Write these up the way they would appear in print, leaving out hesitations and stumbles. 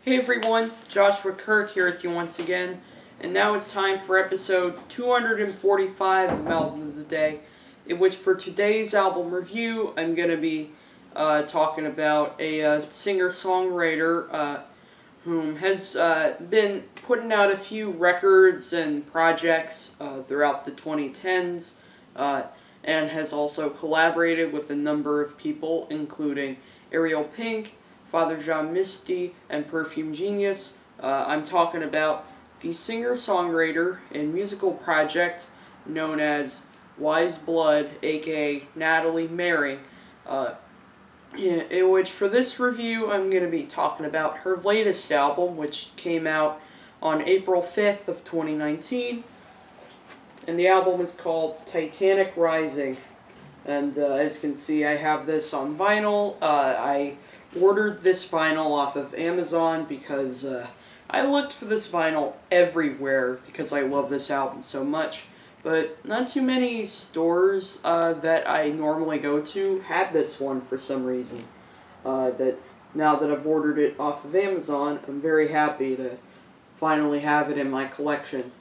Hey everyone, Joshua Kirk here with you once again, and now it's time for episode 245 of Album of the Day, in which for today's album review, I'm going to be talking about a singer-songwriter whom has been putting out a few records and projects throughout the 2010s, and has also collaborated with a number of people, including Ariel Pink, Father John Misty, and Perfume Genius. I'm talking about the singer-songwriter and musical project known as Weyes Blood, aka Natalie Mering, in which for this review I'm going to be talking about her latest album, which came out on April 5th of 2019, and the album is called Titanic Rising. And as you can see, I have this on vinyl. I ordered this vinyl off of Amazon because I looked for this vinyl everywhere because I love this album so much, but not too many stores that I normally go to had this one for some reason. That now that I've ordered it off of Amazon, I'm very happy to finally have it in my collection,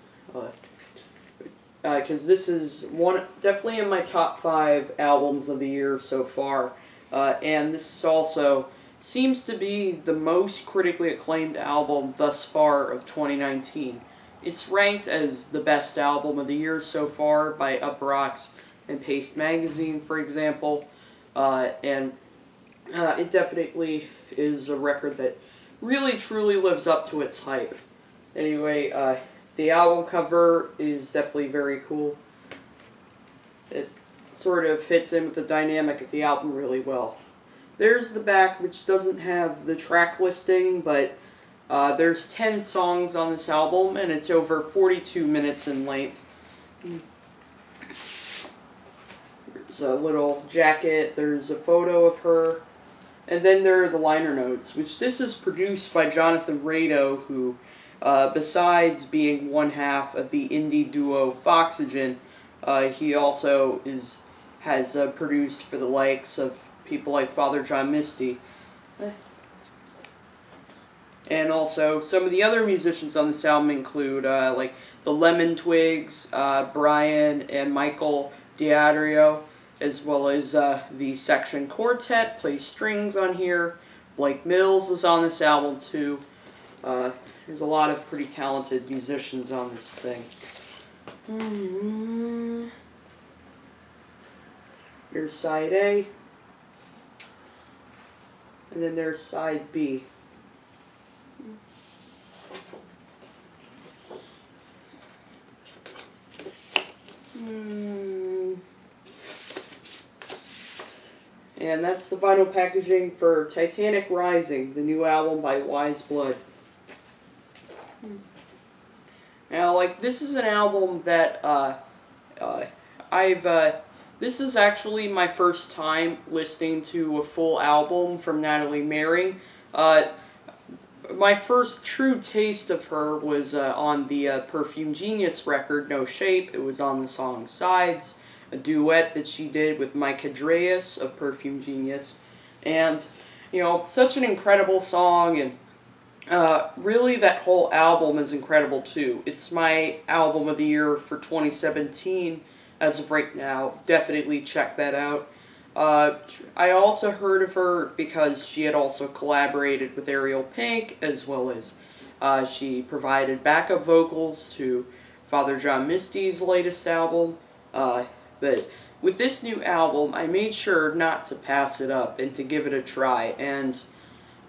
because this is definitely in my top 5 albums of the year so far, and this is also seems to be the most critically acclaimed album thus far of 2019. It's ranked as the best album of the year so far by Uproxx and Paste Magazine, for example, and it definitely is a record that really truly lives up to its hype. Anyway, the album cover is definitely very cool. It sort of fits in with the dynamic of the album really well. There's the back, which doesn't have the track listing, but there's 10 songs on this album, and it's over 42 minutes in length. There's a little jacket, there's a photo of her, and then there are the liner notes, which this is produced by Jonathan Rado, who, besides being one half of the indie duo Foxygen, he also has produced for the likes of people like Father John Misty. And also, some of the other musicians on this album include, like, the Lemon Twigs, Brian and Michael D'Addario, as well as the Section Quartet plays strings on here. Blake Mills is on this album, too. There's a lot of pretty talented musicians on this thing. Here's side A. And then there's side B. And that's the vinyl packaging for Titanic Rising, the new album by Weyes Blood. Now, like, this is an album that this is actually my first time listening to a full album from Natalie Mering. My first true taste of her was on the Perfume Genius record, No Shape. It was on the song Sides, a duet that she did with Mike Hadreas of Perfume Genius. And, you know, such an incredible song, and really that whole album is incredible too. It's my album of the year for 2017. As of right now, definitely check that out. I also heard of her because she had also collaborated with Ariel Pink, as well as she provided backup vocals to Father John Misty's latest album. But with this new album, I made sure not to pass it up and to give it a try. And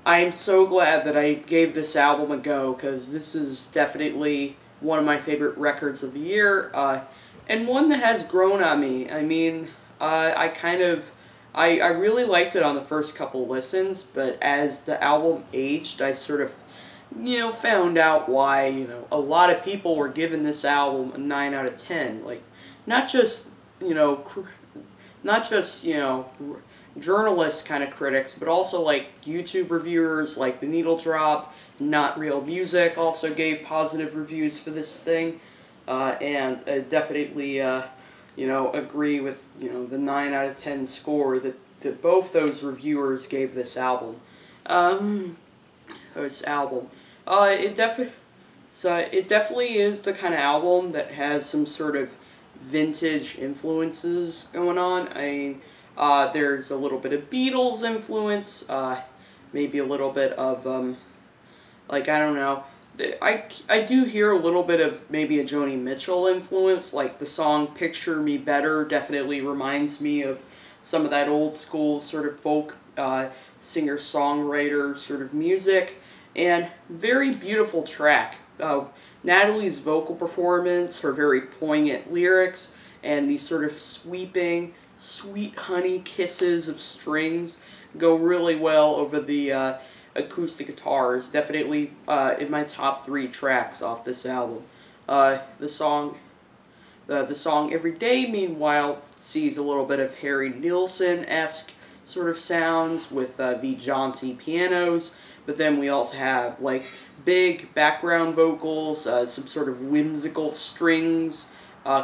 I'm so glad that I gave this album a go, because this is definitely one of my favorite records of the year. And one that has grown on me. I mean, I really liked it on the first couple listens, but as the album aged, I sort of, found out why, a lot of people were giving this album a 9 out of 10. Like, not just, journalist kind of critics, but also, like, YouTube reviewers, like The Needle Drop, Not Real Music also gave positive reviews for this thing. And definitely, agree with, the 9 out of 10 score that both those reviewers gave this album. this album. It definitely is the kind of album that has some sort of vintage influences going on. I mean, there's a little bit of Beatles influence, maybe a little bit of, like, I don't know. I do hear a little bit of maybe a Joni Mitchell influence, like the song Picture Me Better definitely reminds me of some of that old school sort of folk singer-songwriter sort of music, and very beautiful track. Natalie's vocal performance, her very poignant lyrics, and these sort of sweeping, sweet honey kisses of strings go really well over the acoustic guitars. Definitely in my top 3 tracks off this album. The song Every Day, meanwhile, sees a little bit of Harry Nilsson-esque sort of sounds with the jaunty pianos, but then we also have like big background vocals, some sort of whimsical strings,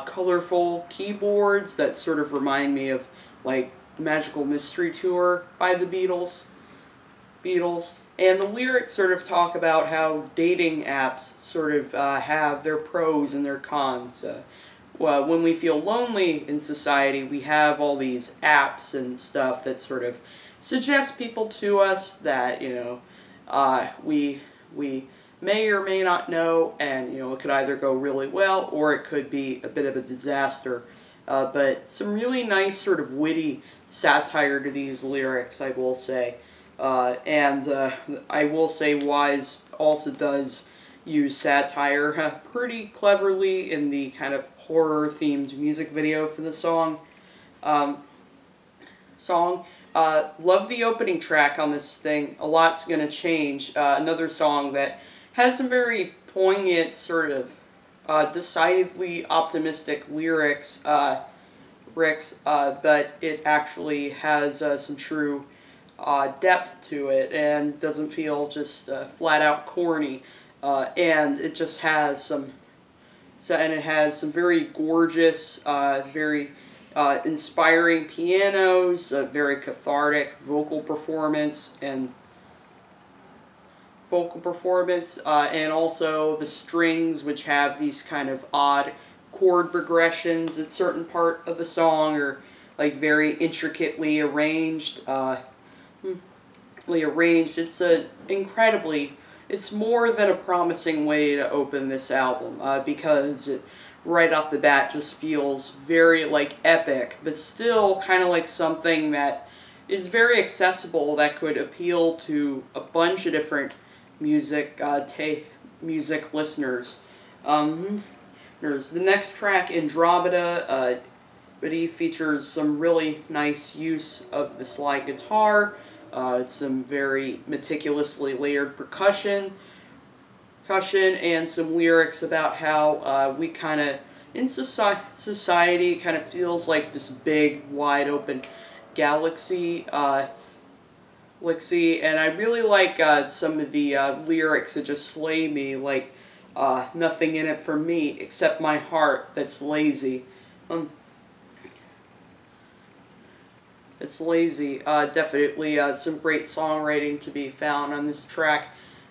colorful keyboards that sort of remind me of like Magical Mystery Tour by the Beatles. And the lyrics sort of talk about how dating apps sort of have their pros and their cons. Well, when we feel lonely in society, we have all these apps and stuff that sort of suggest people to us that, you know, we may or may not know, and, you know, it could either go really well or it could be a bit of a disaster. But some really nice sort of witty satire to these lyrics, I will say. And I will say Weyes also does use satire pretty cleverly in the kind of horror-themed music video for the song. Love the opening track on this thing. A Lot's Gonna Change. Another song that has some very poignant, sort of decidedly optimistic lyrics, but it actually has some true depth to it and doesn't feel just flat out corny. And it just has some, it has some very gorgeous, very inspiring pianos, a very cathartic vocal performance, and also the strings, which have these kind of odd chord progressions at certain part of the song, or like very intricately arranged. It's more than a promising way to open this album, because it, right off the bat, just feels very, like, epic, but still kind of like something that is very accessible, that could appeal to a bunch of different music listeners. There's the next track, Andromeda Buddy, features some really nice use of the slide guitar, some very meticulously layered percussion, and some lyrics about how we kind of, in society, kind of feels like this big, wide open galaxy, and I really like some of the lyrics that just slay me, like, nothing in it for me except my heart that's lazy. It's lazy. Definitely some great songwriting to be found on this track.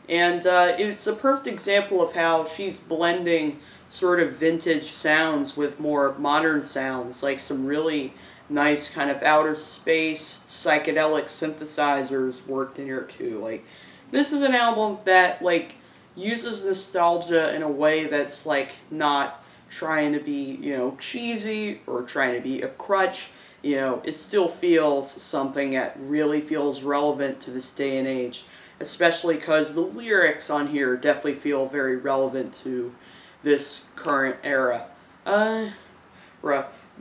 And it's a perfect example of how she's blending sort of vintage sounds with more modern sounds, like some really nice kind of outer space psychedelic synthesizers worked in here too. Like, this is an album that, like, uses nostalgia in a way that's, like, not trying to be, you know, cheesy or trying to be a crutch. You know, it still feels something that really feels relevant to this day and age, especially because the lyrics on here definitely feel very relevant to this current era.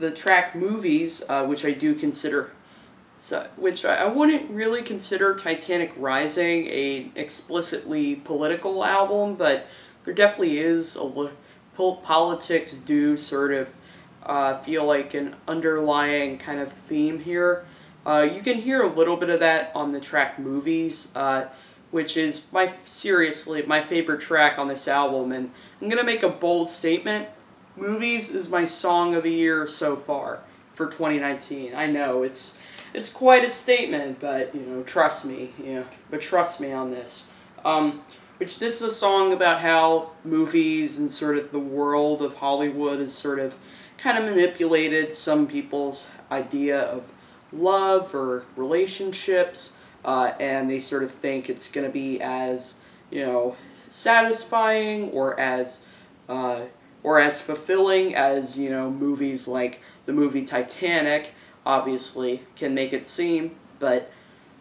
The track Movies, which I do consider, which I wouldn't really consider Titanic Rising a explicitly political album, but there definitely is politics do sort of feel like an underlying kind of theme here. You can hear a little bit of that on the track Movies, which is seriously my favorite track on this album, and I'm gonna make a bold statement. Movies is my song of the year so far for 2019. I know it's quite a statement, but, you know, trust me, but trust me on this. which this is a song about how movies and sort of the world of Hollywood is sort of kind of manipulated some people's idea of love or relationships, and they sort of think it's going to be as, you know, satisfying or as fulfilling as, you know, movies like the movie Titanic obviously can make it seem, but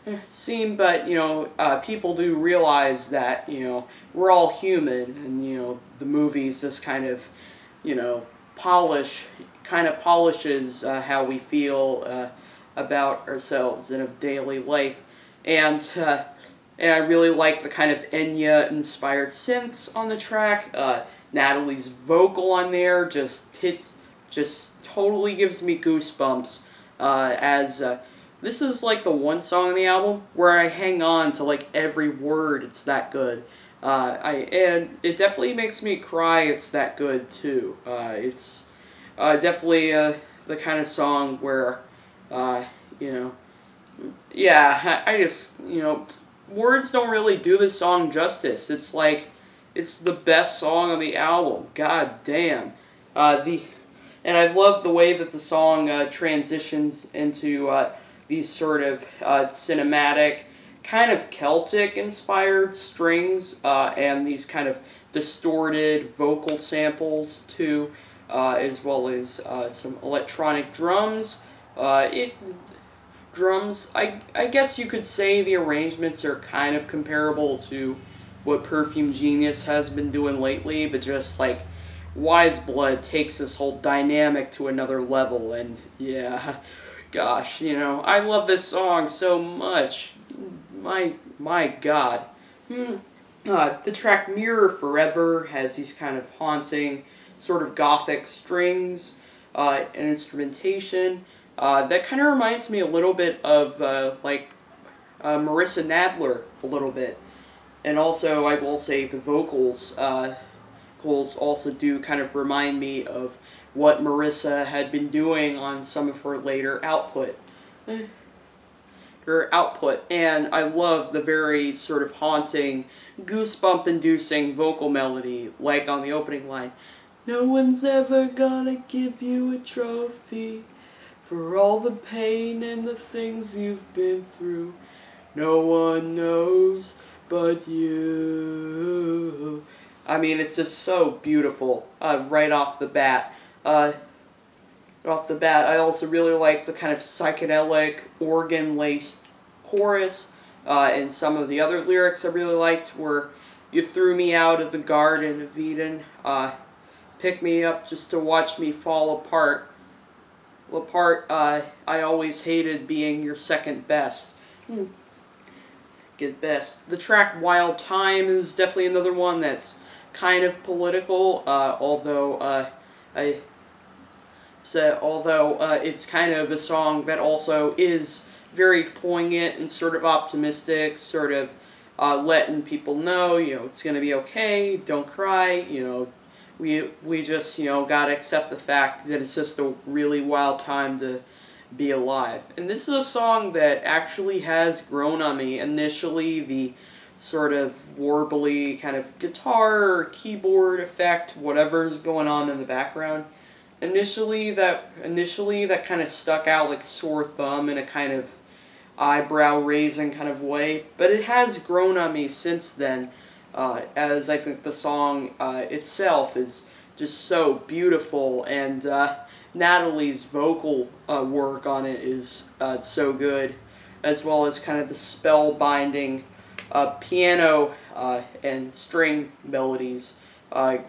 you know, people do realize that, you know, we're all human, and, you know, the movies just kind of, you know, polishes how we feel about ourselves and of daily life, and I really like the kind of Enya-inspired synths on the track. Natalie's vocal on there just totally gives me goosebumps, this is like the one song on the album where I hang on to like every word. It's that good. And it definitely makes me cry. It's that good too. It's definitely the kind of song where, you know, yeah, I just, you know, words don't really do this song justice. It's like, it's the best song on the album. God damn. And I love the way that the song transitions into these sort of cinematic, kind of Celtic-inspired strings, and these kind of distorted vocal samples too, as well as some electronic drums. I guess you could say the arrangements are kind of comparable to what Perfume Genius has been doing lately, but just like Weyes Blood takes this whole dynamic to another level, and yeah, gosh, you know, I love this song so much. My God. The track Mirror Forever has these kind of haunting, sort of gothic strings and instrumentation. That kind of reminds me a little bit of, Marissa Nadler, a little bit. And also, I will say, the vocals also do kind of remind me of what Marissa had been doing on some of her later output. And I love the very sort of haunting, goosebump-inducing vocal melody, like on the opening line. No one's ever gonna give you a trophy for all the pain and the things you've been through. No one knows but you. I mean, it's just so beautiful, right off the bat. I also really like the kind of psychedelic, organ-laced chorus, and some of the other lyrics I really liked were, you threw me out of the Garden of Eden, pick me up just to watch me fall apart. I always hated being your second best. Get best. The track Wilde Time is definitely another one that's kind of political, although it's kind of a song that also is very poignant and sort of optimistic, sort of letting people know, you know, it's gonna be okay, don't cry, you know, we just, you know, gotta accept the fact that it's just a really wild time to be alive. And this is a song that actually has grown on me. Initially, the sort of warbly kind of guitar or keyboard effect, whatever's going on in the background, initially that kind of stuck out like a sore thumb in a kind of eyebrow-raising kind of way, but it has grown on me since then, as I think the song itself is just so beautiful, and Natalie's vocal work on it is so good, as well as kind of the spellbinding piano and string melodies.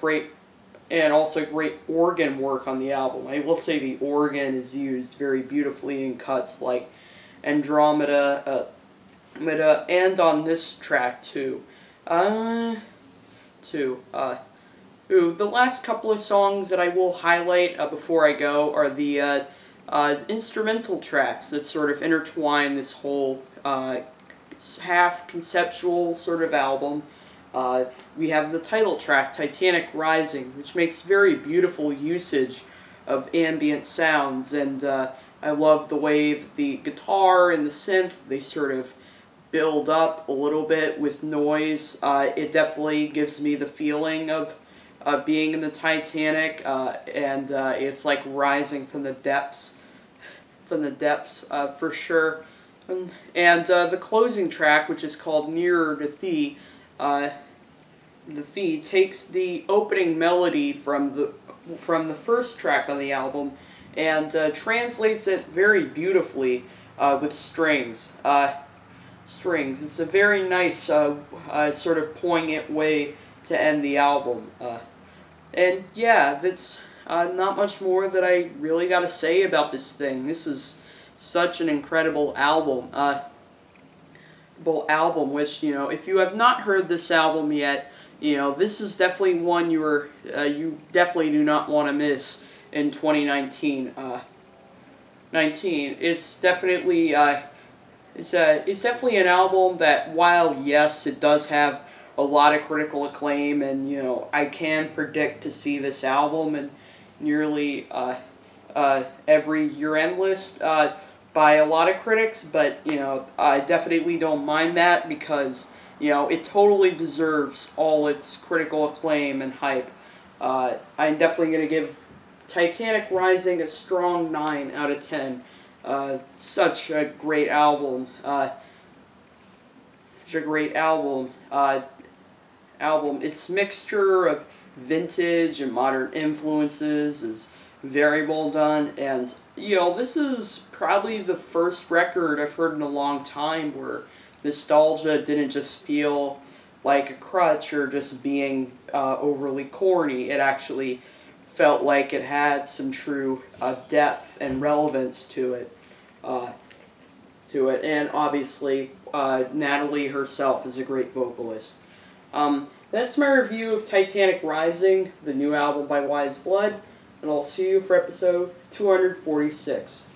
Great, and also great organ work on the album. I will say the organ is used very beautifully in cuts like Andromeda, and on this track too. The last couple of songs that I will highlight before I go are the instrumental tracks that sort of intertwine this whole half conceptual sort of album. We have the title track, Titanic Rising, which makes very beautiful usage of ambient sounds, and I love the way that the guitar and the synth, they sort of build up a little bit with noise. It definitely gives me the feeling of being in the Titanic, and it's like rising from the depths, for sure. And the closing track, which is called Nearer to Thee, takes the opening melody from the first track on the album and translates it very beautifully with strings. It's a very nice sort of poignant way to end the album. And yeah, that's not much more that I really got to say about this thing. This is such an incredible album. Which, you know, if you have not heard this album yet, you know, this is definitely one you definitely do not want to miss in 2019. It's definitely it's definitely an album that, while yes, it does have a lot of critical acclaim, and you know, I can predict to see this album in nearly every year-end list by a lot of critics, but you know, I definitely don't mind that because, you know, it totally deserves all its critical acclaim and hype. I'm definitely going to give Titanic Rising a strong 9 out of 10. Such a great album. Its mixture of vintage and modern influences is very well done, and you know, this is probably the first record I've heard in a long time where nostalgia didn't just feel like a crutch or just being overly corny. It actually felt like it had some true depth and relevance to it. And obviously, Natalie herself is a great vocalist. That's my review of Titanic Rising, the new album by Weyes, and I'll see you for episode 246.